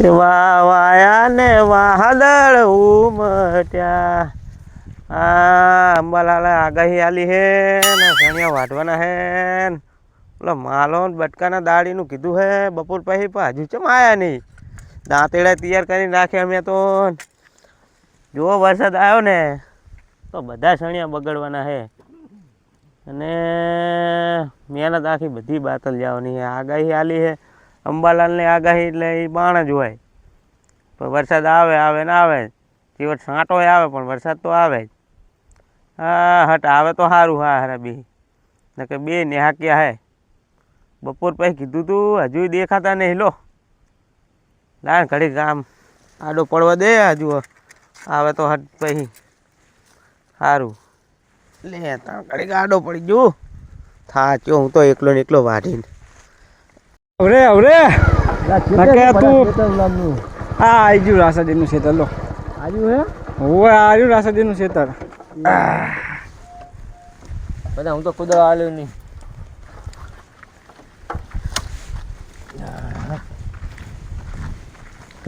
એવા વાયા ને વાદળ ઉમટ્યા. આ અંબાલાલ આગાહી આલી હે ને ઘણિયા વાઢવાના હે. ઓલો માલો બટકાના દાડીનું કીધું હે બપોર પછી પણ હજુ ચમ આયા નહીં. દાંતેડા તૈયાર કરીને રાખ્યા અમે તો. જો વરસાદ આવ્યો ને તો બધા સણિયા બગડવાના હે. અને મહેનત આખી બધી બાતલ જવાની હે. આગાહી આલી હે અંબાલાલની આગાહી એટલે એ બાણ જ હોય. પણ વરસાદ આવે આવે ને આવે. ચીવટ છાંટો આવે પણ વરસાદ તો આવે જ. હા હટ આવે તો સારું. હા હરા બી ને કે બે નેહાક્યા હે. બપોર પછી કીધું તું હજુ દેખાતા નહીં લો. લાય ઘડી કામ આડો પડવા દે. હજુ આવે તો હટ પછી સારું. લે ઘડી આડો પડી ગયું થાચ્યો હું તો એકલો ને એકલો વાઢીને. અવરે અવરે તું હા આવી ગયું રાસાદીનું ખેતર લો આવ્યું હે હોવે આવ્યું રાસાદીનું ખેતર. બધા હું તો કુદરત આવ્યો નહીં.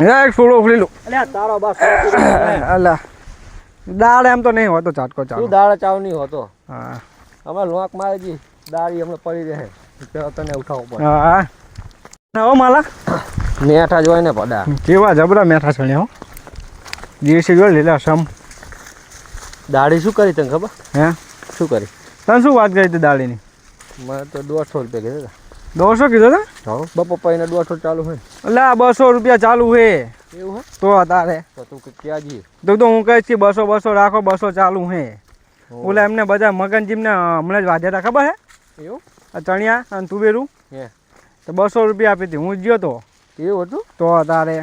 એક ફૂલો ઉખડી લો. અલ્યા તારો બસ અલા દાળ એમ તો નહીં હોતો ચાટકો ચાલો. શું દાળ ચાવ નહીં હોતો. હા અમે લોક મારી જી દાળી હમણાં પડી રહે તને ઉઠાવવું પડે. હા હો માલા મેઠા જોઈ ને પડા કેવા જબરા મેઠા ચણ્યા હો. દેશી જોઈ લીલા સમ. દાળી શું કરી તને ખબર? હે શું કરી? તને શું વાત કરી હતી દાળીની? મને તો 150 રૂપિયા કીધા હતા. 200 કીધો હતા? હા બપોર એને 150 ચાલુ હોય. એટલે 200 રૂપિયા ચાલુ હે. એવું હે તો તારે તો તું ક્યાં જી તો હું કહીશ કે 200 રાખો 200 ચાલુ હે. ઓલા એમને બધા મગનજીમને હમણાં જ વાધ્યા હતા ખબર હે? એવું આ ચણિયા અને તુવેરું હે તો 200 રૂપિયા આપી હતી. હું જ ગયો તો. એવું હતું તો તારે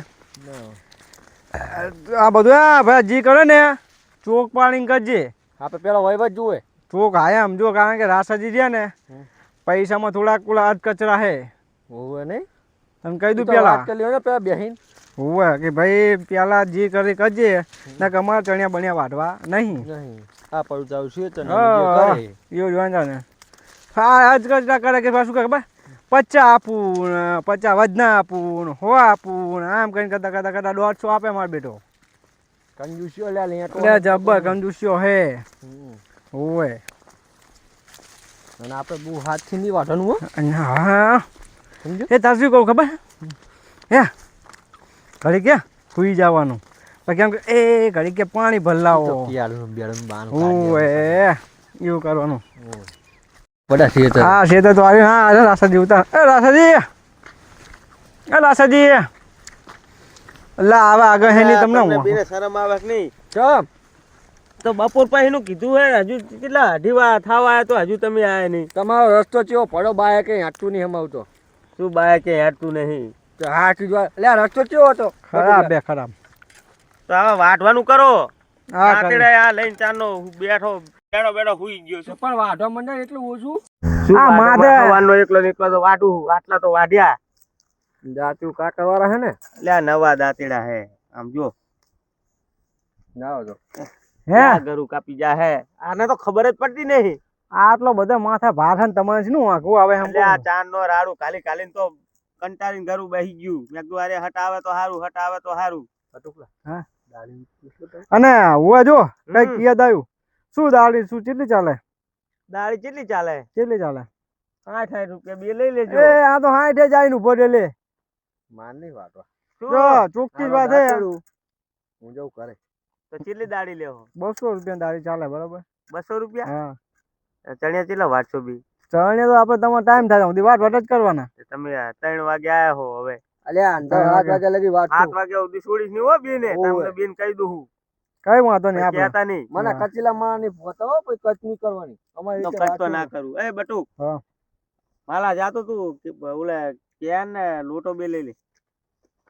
આ બધું આ ભાઈ જી કરે ને ચોક પાણી કરજે. આપણે પેલા વહીવટ જુએ ચોક હાયા આમ જો કારણ કે રાસાજી રહ્યા ને પૈસામાં થોડાક કુલા અધ કચરા હે. હોવે નહીં તને કહી દઉં પેલા ને પેલા બેહીન હોવે કે ભાઈ પેલા જી કરી કરજે ને અમારા ચણિયા બણિયા વાઢવા નહીં. નહીં આ પડું જાવ છે તને એવું જોવા ને હા અધ કચરા કરે કે શું કરે ખબર 50 આપું 50 વધના આપું 100 આપું આમ કરીને કરતા કરતા કરતા 150 આપે મારો બેટો. કંજુસ્યો લે જબ્બર કંજુસ્યો હે. હોવે અને આપણે બહુ હાથથી નહીં વાઢવાનું હો. હા એ તાર શું કહું ખબર હે ઘડી કે સુઈ જવાનું પછી કેમ કે એ ઘડી કે પાણી ભરલાવો હોવે એવું કરવાનું. બધા ખેતર હા ખેતર તો આવ્યું. હા રાસાજી ઉતાર એ રાસાજી એ રાસાજી એટલે આવે આગળ હે નહીં તમને શરમ આવે કે નહીં? ચમ તો બપોર પછી નું કીધું હે હજુ કેટલા અઢીવા થવા આવ્યા તો હજુ તમે આયા નહીં. તમારો રસ્તો ચેવો પડો બાય કઈ હાટતું નહીં હમાવતો. શું બાય કઈ હાટતું નહીં? હા કીધું એટલે રસ્તો ચેવો હતો? ખરાબ બે ખરાબ. તો હવે વાઢવાનું કરો. હા આ લઈને ચાનો બેઠો બેઠો હુઈ ગયો છે પણ વાઢવા મંડળ એટલું ઓછું. આ માથે વાઢવાનો એકલો તો વાઢું આટલા તો વાઢ્યા. દાંતું કાકા વાળા હે ને એટલે આ નવા દાંતેડા હે આમ જો ના તો હે ગરુ કાપી જા હે. આને તો ખબર જ પડતી નહીં. આટલો બધા માથા ભાર છે ને તમારે શું આખું આવે એટલે આ ચાંદ નો રાડું ખાલી ખાલી તો કંટાળીને ઘરું બેસી ગયું. મેં કીધું અરે હટ આવે તો સારું હટ આવે તો સારું. અને હું જો કઈ યાદ આવ્યું શું દાળી શું કેટલી ચાલે? દાળી કેટલી ચાલે? કેટલી ચાલે? 60 રૂપિયા બે લઈ લેજો. એ આ તો 60 જાય નું પડે લે. માર નહીં વાટવા જો ચોખ્ખી વાત હે. હું જઉં કરે તો કેટલી દાળી લેવો? 200 રૂપિયા દાળી ચાલે બરાબર. 200 રૂપિયા? હા ચણિયા કેટલા વાટશો બી? ચણિયા તો આપણે તમારો ટાઈમ થાય સુધી વાટ જ કરવાના. તમે 3 વાગે આયા હો હવે. અલ્યા 7 વાગ્યા લગી વાત 7 વાગ્યા સુધી છોડીશ નહીં હો બેને. તમને બેન કહી દઉં હું. કઈ વાંધો નહીં આપણે કહેતા નહીં. મને કચીલા માની ફોટો કોઈ કચ નહીં કરવાની. અમારી રીતે કચ તો ના કરું. એ બટુ હા માલા જાતો તું ઓલે કેન ને લોટો બે લઈ લે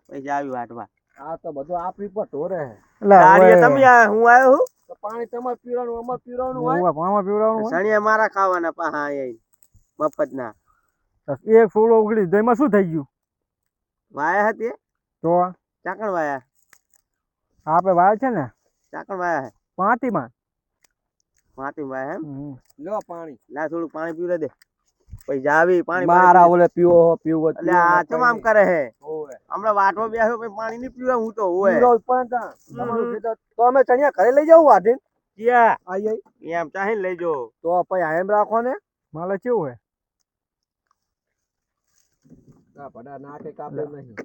પછી આવી વાટવા. આ તો બધું આપણી પર ઢોરે હે. દાડીએ તમે હું આવ્યો હું તો પાણી તમારે પીવાનું અમાર પીવાનું હોય. પાણી પીવડાવવાનું હોય. સણિયા મારા ખાવાના પાહા અહીંયા મફત ના. એક ફૂલો ઉગડી તો એમાં શું થઈ ગયું? વાયા હતી તો ચાકણ વાયા આપણે વાય છે ને ચાકણ વાયા હે પાટીમાં વાયા એમ લો પાણી લા થોડું પાણી પીવડે દે પૈસા આવી પાણી મારા ઓલે પીવો એટલે આ ચમ આમ કરે હે હમણાં વાટવા બેસ્યો પછી પાણી નહીં પીવે હું તો હોય તો અમે ચણિયા ઘરે લઈ જાવ વાટીને ક્યાં આઈ એમ ચાહીને લઈજો તો પછી એમ રાખો ને માલે કેવું હે ના પડા ના કે કાપે નહીં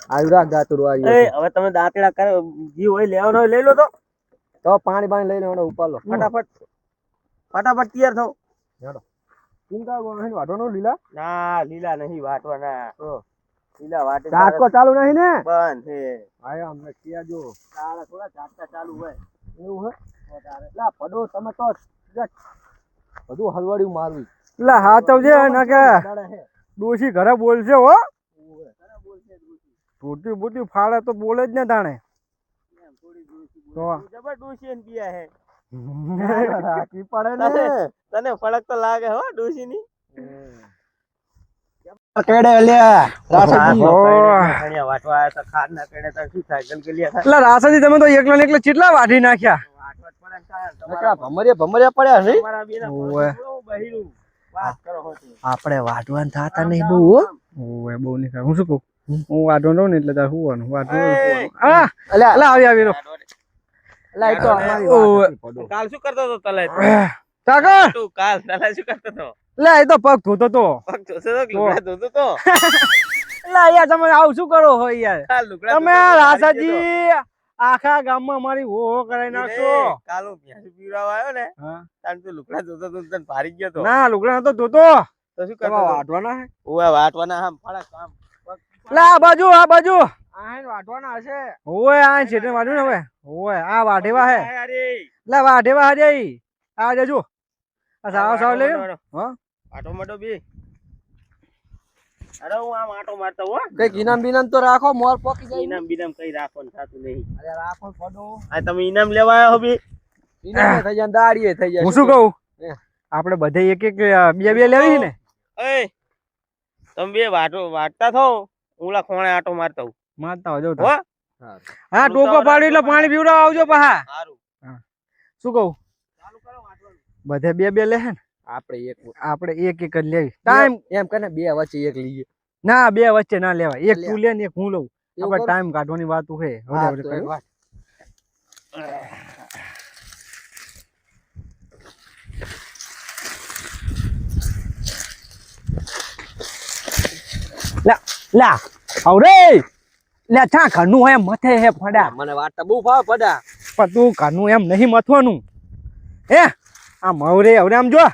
આયુ રાખ દાતુર આયુ એ હવે તમે દાંતડા કરે જી હોય લેવાનો હોય લઈ લો તો પાણી લઈ લેવાનો ઉપાડ લો ફટાફટ તૈયાર થાઓ હેડો ચિંતા વાહન વાટવાનો લીલા ના લીલા નહીં વાટવાના લીલા વાટે ઝાટકો ચાલુ નહીં ને બંધ છે આયા અમને કિયા જો તાળા થોડા ઝાટકા ચાલુ હોય એવું હે લા પડો તમે તો બધું હલવાડ્યું મારવી લા હા તો જે ના કે ડોશી ઘરે બોલશે હો ટૂટી બુટી ફાડે તો બોલે જ ને તાણે તો જબર ડોશી ને પીયા હે રાખી પડે ને તને ફરક તો લાગે હો ડોશી ની કેડે લ્યા રાસાજી ઘણિયા વાટવા આયા તો ખાડ ના કેડે તો શું થાય ગલગલિયા થાય એટલે રાસાજી તમે તો એકલા ને એકલા કેટલા વાઢી નાખ્યા ભમરિયા પડ્યા નહીં તમારા બેના બહિરું વાત કરો હો આપણે વાઢવાન થાતા નહીં બહુ ઓએ બહુ નહીં હું શું કહું હું વાઢો રહું ને એટલે તાર હુવાનું વાઢવાનું આ અલા આવી રો અલા એ તો અમારી કાલ શું કરતો તો તલે કાકા તું કાલ તલે શું કરતો તો લે એ તો પગ ધોતો તો પગ જોતો તો લુગડા ધોતો તો લે યાર તમે આવું શું કરો હો યાર આ લુગડા તમે રાસાજી આખા ગામમાં મારી હો કરાઈ નાખો કાલો ભેંસ પીવડાવ આવ્યો ને હા તાન તું લુગડા ધોતો તો તને ભારી ગયો તો ના લુગડા તો ધોતો તો શું કરતો વાઢવાના હે ઓય વાટવાના આમ ફળક આમ લે આ બાજુ આહન વાટવાના હશે ઓય આ છેટે વાઢું ને હવે ઓય આ વાઢેવા હે અરે લે વાઢેવા હજે આ જજો આ સાવ લે હા આટો માટો બી અરે હું આમ આટો મારતો હો કઈક ઇનામ બિનામ તો રાખો મોર પોકી જાય ઇનામ બીનામ કઈ રાખવાનું થાતું નહીં અરે રાખો પડો આ તમે ઇનામ લેવા આવ્યા હો બી ઇનામ થઈ જાય દાડીએ થઈ જાય હું શું કહું આપણે બધે એક એક બે લેવી ને એ તમે બે વાટતા થો ઉલા ખોણે આટો મારતા હું મારતા હોજો હો હા ટોકો પાડી એટલે પાણી પીવડાવ આવજો પાહા સારું શું કહું ચાલુ કરો વાટવાનું બધે બે લે હે ને આપણે એક જ લેવી ટાઈમ એમ કે ને બે વચ્ચે એક લઈએ ના બે વચ્ચે ના લેવાય એક તું લે ને એક હું લઉં આપણે ટાઈમ કાઢવાની વાત છે લા આવરે લે ચા ઘરનું એમ મથે હે ફડા મને વાટતા બહુ ભાવ પડા પણ તું ઘરનું એમ નહીં મથવાનું હે આ મવરે હવે આમ જો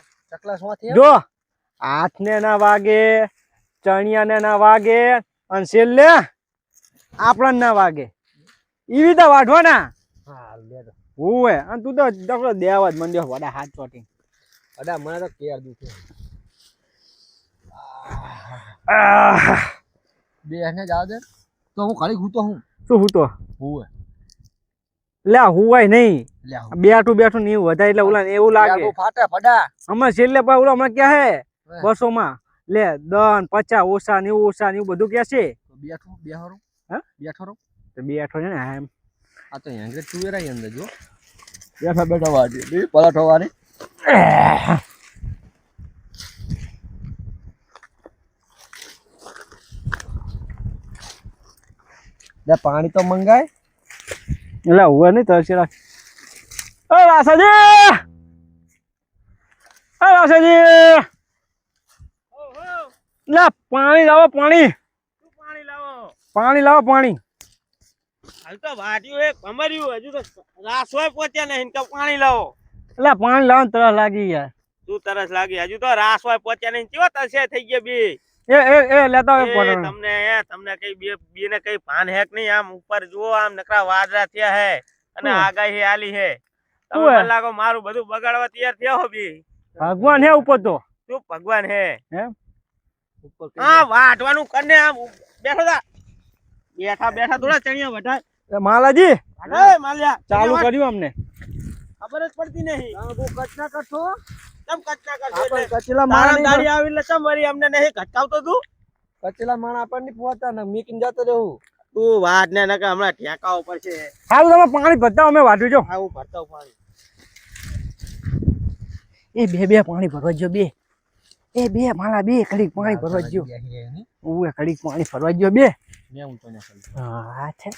જો હાથ ને ના વાગે ચણિયા ને ના વાગે અને છેલ્લે આપણ ના વાગે એવી તો વાઢવાના હોય અને તું તો ડોક્ટર દેવા જ મંડ્યો વડા હાથ ચોટી વડા મને તો કેર દુખે બે ને જાવ દે તો હું ખાલી હું તો હું શું હું તો હોય લે હુવાય નહીં બેઠું નહીં વધારે એટલે ઓલા એવું લાગે ફાટે ફડા અમે છેલ્લે પા ઓલા હમણાં ક્યાં હે 200 માં લે 10 50 ઓછા ને એવું બધું કે છે બેઠું હા બેઠો છે ને એમ આ તો હેંગરે ચુવેરાઈ અંદર જો બેઠા વાડી પલાઠો વાળી લે પાણી તો મંગાય એટલે હુવા નહીં તરસી રાખ રાસાજી લે પાણી લાવો પાણી હાલ તો વાટ્યું એક ભમર્યું હજુ તો રાસોય પહોંચ્યા નહીં કે પાણી લાવો એટલે પાણી લાવો તરસ લાગી યાર તું તરસ લાગી હજુ તો રાસોય પહોંચ્યા નહીં કેવો તરસે થઈ ગયા બે એ લેતા હોય તમને કઈ બે ને કઈ ભાન હેક નહીં આમ ઉપર જુઓ આમ નકરા વાદળા થયા હે અને આગાહી આલી હે તમે મને લાગો મારું બધું બગાડવા તૈયાર થયા હો બી ભગવાન હે ઉપર તો તું ભગવાન હે એમ ઉપર હા વાટવાનું કરને આમ બેઠા થોડા ચણિયા વઢાય માલાજી અરે માલ્યા ચાલુ કર્યું અમને ખબર જ પડતી નહીં હું કચના કરતો કેમ કચના કરશો કચેલા મારા દાડી આવી એટલે ચમ વરી અમને નહીં ઘટકાવતો તું કચેલા માણા આપણને પહોંચતા ને મીકીને જતો રહેવું તું વાત ને નકે હમણાં ઠેકા ઉપર છે હાલ તમે પાણી ભરતા અમે વાટ્યું જો આવું ભરતા પાણી એ બે પાણી ભરવા જો બે એ બે માલા બે ઘડીક પાણી ભરવા ગયો ઓએ ઘડીક પાણી ભરવા ગયો બે હા છે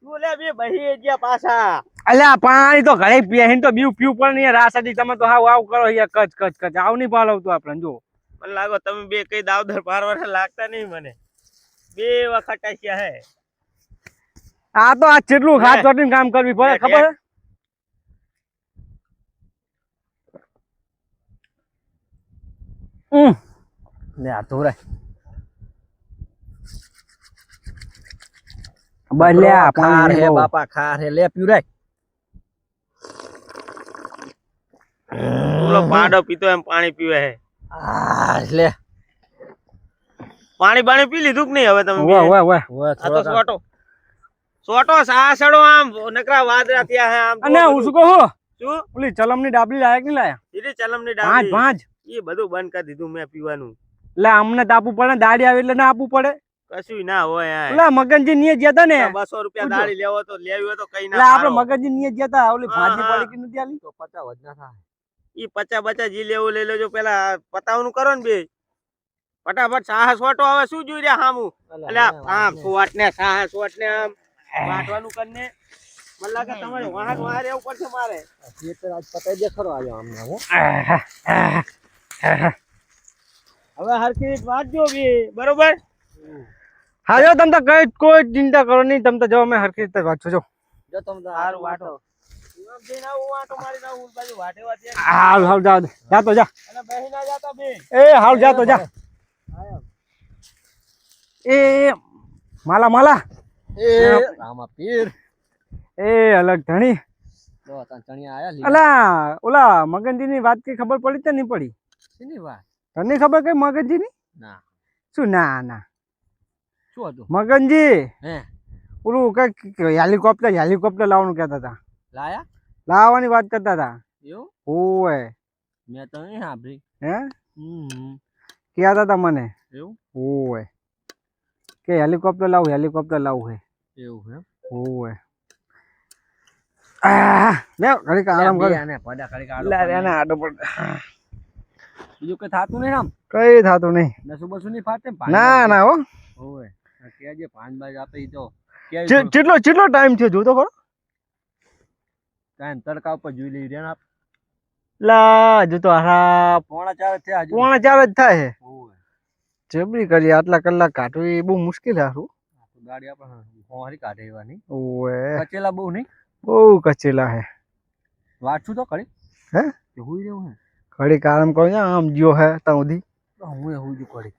તું લે બે બહી ગયા પાછા અલ્યા પાણી તો ઘરે પીએ તો બીવું પીવું પણ નહીં રાસાજી તમે તો હાવ આવ કરો યાર કચ કચ કચ આવ નહીં પાલવતું આપણે જો મને લાગો તમે બે કઈ દાવદર પારવાના લાગતા નહીં મને બે વખત આસ્યા હે આ તો આ કેટલું હાથ ચોટીને કામ કરવી પડે ખબર હે લે આ ધોરાય બલ્યા પાણી હે બાપા ખાર હે લે પીવરાય ઓલો પાડો પીતો એમ પાણી પીવે હે લે પાણી બાણી પી લીધું કે નહીં હવે તમે વાહ વાહ વાહ આ તો સોટો સાસડો આમ નકરા વાદરા થયા હે આમ અને હું શું કહું શું ઓલી ચલમની ડાબલી લાયક નહીં લાયા ઈરી ચલમની પાંચ ડાળી પાંચ એ બધું બંધ કરી દીધું મેં પીવાનું એટલે અમને તો આપવું પડે દાડી આવે એટલે ના આપવું પડે કશું ના હોય ઓલા મગનજી નિયત જતા ને 200 રૂપિયા દાળી લેવો તો લેવી હોય તો કઈ એટલે ના આપણે મગનજી નિયત જતા ઓલી ભાજી પડી કે નથી આલી તો 50 વધના થાય ઈ 50 જી લેવું લઈ લેજો પેલા પતાવનું કરો ને બે ફટાફટ સાહસ વાટો આવે શું જોઈ રહ્યા હામું એટલે આમ સુવાટ ને સાહસ વાટ ને આમ વાટવાનું કરીને મને લાગે તમારે વાહક વાહર એવું પડશે મારે આજ પતાઈ દે ખરો આવ્યો અમને હો હવે હરખી રીત વાંચજો બે બરોબર હા જો તમે તો કઈ કોઈ ચિંતા કરો નહીં તમે તો જો અમે હરખી રીતે વાંચો જો તમે તો હારું વાટો આમ જઈને આવું વાટો મારી ના ઉલ બાજુ વાટે વાટે હાલ હાલ જા જા તો જા અને બેહી ના જાતા બે એ હાલ જા તો જા એ માલા માલા એ રામા પીર એ અલગ ધણી તો ચણિયા આયા અલા ઓલા મગનજી ની વાત કઈ ખબર પડી તો નહીં પડી લીની વાત તને ખબર કઈ મગનજી ની ના શું ના ના શું હતું મગનજી હે ઓલું કઈક હેલિકોપ્ટર લાવવાનું કહેતા હતા લાયા લાવવાની વાત કરતા હતા એવું ઓય મેં તો નહીં સાંભળી હે કહેતા હતા મને એવું ઓય કે હેલિકોપ્ટર લાવું હે એવું હે ઓય લે ઘડીક આરામ કર આને પડા ઘડીક લે એને આડો પડ બીજું કઈ થાતું નહીં આમ કઈ થાતું નહીં નસુ બસુ નહીં ફાટે ના ના હો ઓય કેજે 5 બાજ આપે ઈ તો કેટલો ટાઈમ થયો જોતો ખરો કાંઈ તડકા ઉપર જોઈ લઈ રહ્યા લા જો તો હારા પોણા 4 થયા હજુ પોણા 4 જ થાય છે ઓય જબરી કરી આટલા કલાક કાઢવી બહુ મુશ્કેલ હારું ગાડી આપણે હોરી કાઢે એવાની ઓય કચેલા બહુ નહીં બહુ કચેલા હે વાટશું તો કરી હે કે હુઈ રહ્યું હે ઘડીક આરામ કરો ને આમ જ્યો હે ત્યાં સુધી હું હુઈ જો કરી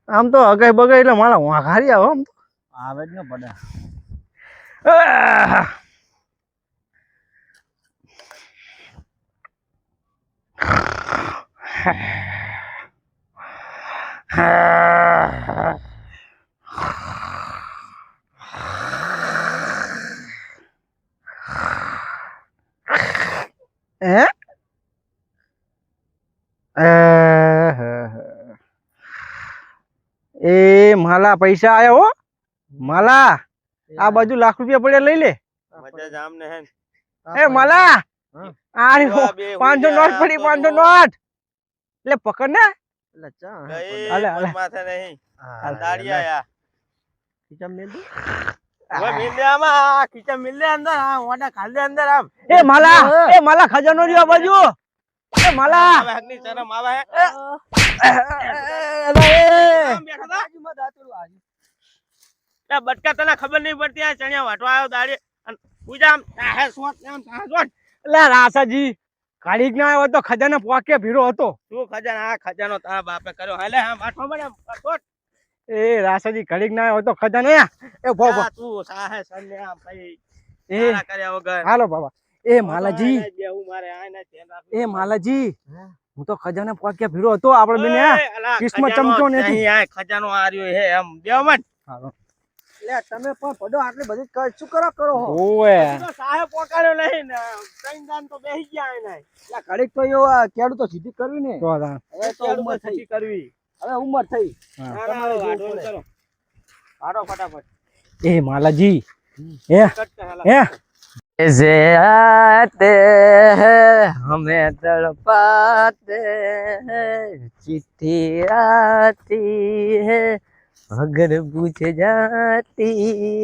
આમ તો અગાઈ બગાઈ એટલે મારા વાઘારી આવો આમ તો આવે જ ને પડા એ માલા પૈસા આયા હો માલા આ બાજુ લાખ રૂપિયા પડ્યા લઈ લે મજા જામ ને હે એ માલા આ 500 નોટ પડી 500 નોટ લે પકડ ને એટલે ચા અલે માથે નહીં આ દાડી આયા ખીચા મેલ દે હવે મેલ દે આમાં ખીચા મેલ દે અંદર આ ઓડા ખાલ દે અંદર આમ એ માલા ખજાનો રહ્યો આ બાજુ એ માલા હવે હકની શરમ આવે હે બટકા તને ખબર નહીં પડતી આ ચણિયા વાટવા આવ્યો દાડી અને પૂજા આમ તાહે સોટ લે રાસાજી કાઢી ના આવ્યો તો ખજાનો પોકે ભીરો હતો શું ખજાનો આ ખજાનો તારા બાપે કર્યો હાલે આમ વાટવા મળે સોટ એ રાસાજી ઘડીક ના આવ્યો તો ખજાનો એ ભો ભો તું સાહે સને આમ ભાઈ એ કર્યા વગર હાલો બાબા એ માલાજી બેહું મારે આ ના ધ્યાન રાખ એ માલાજી હું તો ખજાનો પોકે ભીરો હતો આપણે બેને કિસ્મત ચમચો ને નહીં આ ખજાનો આ રહ્યો હે એમ દેવ મત હાલો લે તમે પણ પડો આટલી બધી શું કરો ઓએ તો સાહેબ પોકાડ્યો નહીં ને કઈ દાન તો બેહી ગયા એને લા ઘડીક તો એવો કેડું તો સીધી કરવી ને તો હવે તો ઉંમર થઈ કરવી હવે ઉંમર થઈ તમારે વાડો કરો વાડો ફટાફટ એ માલાજી એ ऐसे आते हैं हमें तड़पाते हैं चिट्ठी आती है अगर पूछ जाती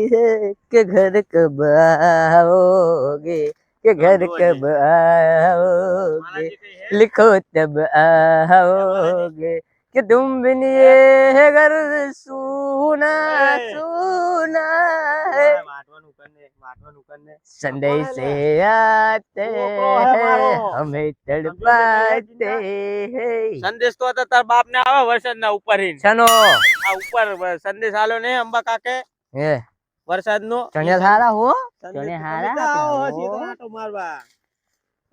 है कि घर कब आओगे कि घर कब आओगे लिखो तब आओगे कि तुम बिन ये घर सूना सूना है संडे से आते हैं हमें तड़पाते हैं સંદેશ તો હતા તાર બાપ ને આવે વરસાદ ના ઉપર ચનો આ ઉપર સંદેશ આલો ને અંબા કાકે હે વરસાદ નો ચણિયા સારા હો ચણિયા હારા આટો મારવા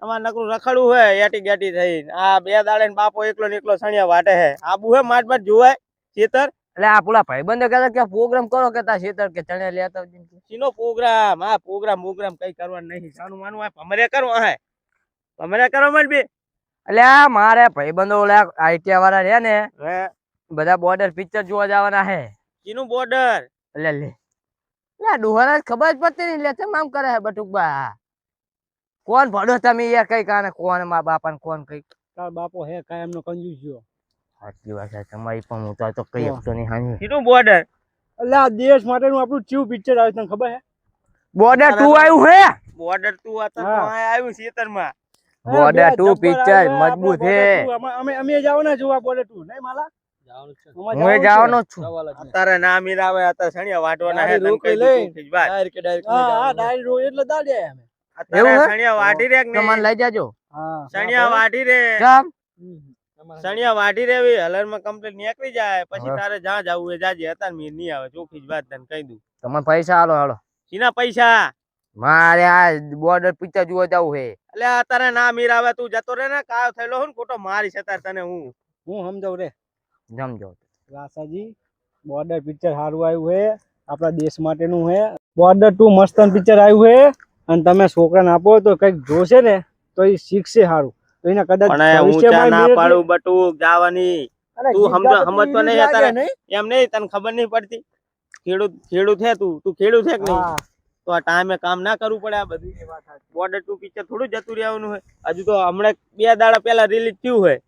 અમાર નકરું રખડવું હોય એટી ગેટી થઈ આ બે દાડે ને બાપો એકલો ને એકલો સણિયા વાટે હે આબુ હે માટ માટ જોવાય ખેતર એટલે આ પેલા ભાઈબંધો કહેતા કે પ્રોગ્રામ કરો કે તા શેતર કે ચણિયા લેતા આવજો સીનો પ્રોગ્રામ આ પ્રોગ્રામ કઈ કરવાનું નહીં સાનું માનું આ ભમરે કરવા હે ભમરે કરવા મત બે એટલે આ મારે ભાઈબંધો ઓલા આઈટીઆઈ વાળા રહ્યા ને હે બધા બોર્ડર પિક્ચર જોવા જવાના હે સીનું બોર્ડર એટલે લે લે ડોહાના ખબર જ પડતી નહીં લે તેમ આમ કરે હે બટુકબા કોણ ભણો તમે યાર કઈ કાને કોણ મા બાપા ને કોણ કઈ તાર બાપો હે કાય એમનો કંજૂસ જો સાચી વાત છે તમારી પણ હું તો કઈ શકતો નહીં હાની સીનું બોર્ડર એટલે આ દેશ માટેનું આપણું ચીવ પિક્ચર આવે તને ખબર હે બોર્ડર 2 આવ્યું હે બોર્ડર તું આ તો હા. આવ્યું ખેતરમાં બોર્ડર 2 પિક્ચર મજબૂત હે અમે જવાના જોવા બોર્ડર 2 નહીં માલા હું જવાનો જ છું અત્યારે ના મીરાવે અત્યારે સણિયા વાટવાના હે તને કહી દીધું વાત હા ડાયરેક્ટ રો એટલે દાડે અમે અત્યારે એવું હે? સણિયા વાટી રે કે તો મને નહીં લઈ જાજો હા સણિયા વાટી રે કેમ સણિયા વાટી રેવી હલરમાં કમ્પ્લીટ નીકળી જાય પછી હા. તારે જ્યાં જાવું એ જાજે અત્યારે મીર નહીં આવે ચોખ્ખી જ વાત તને કહી દઉં તમે પૈસા હાલો હાલો સીના પૈસા મારે આ બોર્ડર પિક્ચર જોવા જવું હે એટલે અત્યારે ના મીર આવે તું જતો રે ને કાયો થયેલો હોય ને ખોટો મારી સતાર તને હું સમજાવ રે સમજો રાસાજી બોર્ડર પિક્ચર સારું આવ્યું હે આપણા દેશ માટેનું હે બોર્ડર 2 મસ્ત પિક્ચર આવ્યું હે અને તમે છોકરાને આપો તો કઈક જોશે ને તો એ શીખશે સારું તો એને કદાચ પણ હું ચા ભવિષ્યમાં ના મેળવી- પાડું બટુક જવાની અરે તું ગીત ગાતો સમજતો તો નહીં ઈજ લાગે અત્યારે. નહીં? એમ નહીં તને ખબર નહીં પડતી ખેડૂત હે તું ખેડૂત હે કે નહીં હા. તો આ ટાઈમે કામ ના કરવું પડે આ બધું બોર્ડર 2 પિક્ચર થોડું જતું રહેવાનું હોય હજુ તો હમણાં 2 દાડા પહેલા રિલીઝ થયું હોય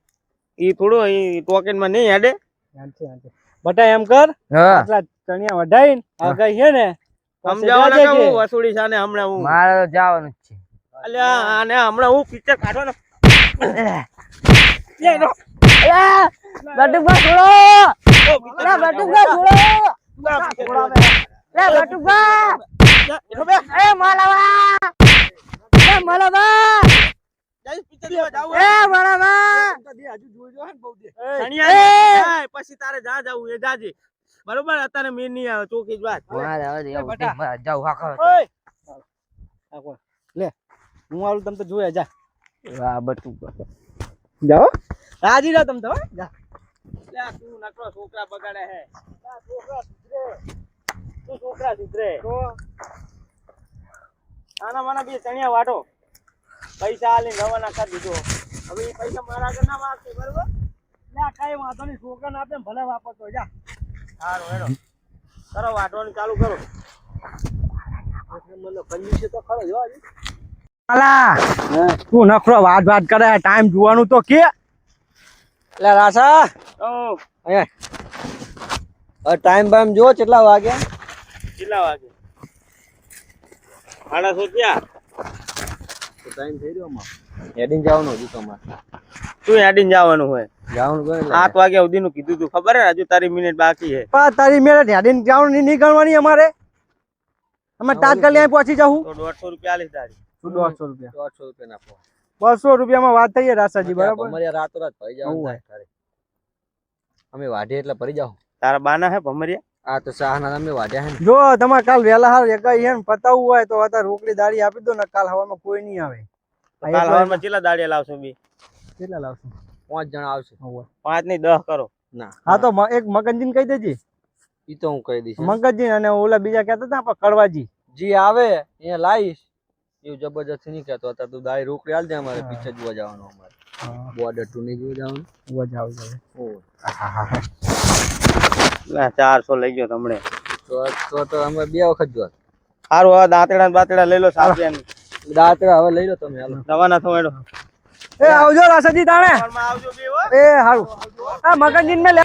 ઈ થોડું ઈ ટોકન માં નહીં હેડે શાંતિ, શાંતિ. બટા એમ કર હા આટલા ચણિયા વઢાઈને આગળ છે ને પછી સમજાવવાના જાજે કે કે. હું વસૂડી સાને હમણાં હું મારે તો જવાનું જ છે અલ્યા આને હમણાં હું પિક્ચર કાઢવાનો બટુકબા છોડો અરે બટુકબા છોડો અરે બટુકબા એ માલાવા એ માલાવા એ માલાવા પછી તારે જા જાવું એ જાજે બરોબર અત્યારે મીર નહીં આવે ચોખ્ખી જ વાત મારે હવે જાવ હા કરો ઓય. આ કોણ? લે હું આવું તમ તો જોયા જા આ બટુકબા જાઓ રાજી રહો તમ તો હો. જા લ્યા તું નકરો છોકરા બગાડે હે તું છોકરા સુધરે આના મને બે ચણિયા વાટો પૈસા આલીને રવાના કરી દીધો હવે એ પૈસા મારા આગળ ના વાગશે બરોબર લે કાઈ વાંધો નહીં છોકરાને આપે ને ભલે વાપરતો જા સારું હેડો કરો વાટવાનું ચાલુ કરો મને કંજૂસ છે તો ખરો જો આજે માલા તું નખરો વાત કરે ટાઈમ જોવાનું તો કે લે રાસા ઓ અહીંયા ટાઈમ બાઈમ જો કેટલા વાગ્યા કેટલા વાગે 8:30 ટાઈમ થઈ રહ્યો માં હેડિંગ જવાનું હજી તમારે તું હેડીને જવાનું હોય જવાનું કોઈ 7 વાગ્યા સુધીનું કીધું તું ખબર હે હજુ તારી મિનિટ બાકી છે તારી મેરે હેડિંગ જવાનું નહીં ગણવાની અમારે અમે તાત્કાલિક અહીં પહોંચી જાઉં તો 150 રૂપિયા આલીશ તારી 150 રૂપિયા 150 રૂપિયા નાખો 200 રૂપિયામાં વાત થઈ રાસાજી બરાબર અમારે રાતો રાત ભરી જવાનું થાય તારે અમે વાઢે એટલે ભરી જાવ તારા બાના હે ભમરિયા આ તો સાહના અમે વાઢ્યા હે ને જો તમારે કાલ વહેલા હાર એકાઈ હે ને પતાવવું હોય તો અત્યારે રોકડી દાડી આપી દો ને કાલ હવામાં કોઈ નહીં આવે કાલ હવારમાં કેટલા દાડિયા લાવશો બી કેટલા લાવશું 5 જણા આવશે 5 નહીં 10 કરો ના હા તો એક મગનજીને કહી દેજે ઈ તો હું કહી દઈશ મગનજી અને ઓલા બીજા કહેતા હતા આપણે કડવાજી જી આવે એ લાઈશ એવું જબરજસ્ત નહીં કહેતો અત્યારે તું દાડી રોકડી આલ દે અમારે પિક્ચર જોવા જવાનું અમારે બોર્ડર 2 નહીં જોવા જવાનું વજા આવી લા 400 લઈ ગયો તમને તો અમે 2 વખત જોવા સારું હવે દાંતેડા ને બાતેડા લઈ લો સાચે દાંતરા હવે લઈ લો તમે હાલો રવાના થો એડો એ આવજો રાસાજી તાણે આવજો બે હો. એ હારું આ મગનજીન ને લે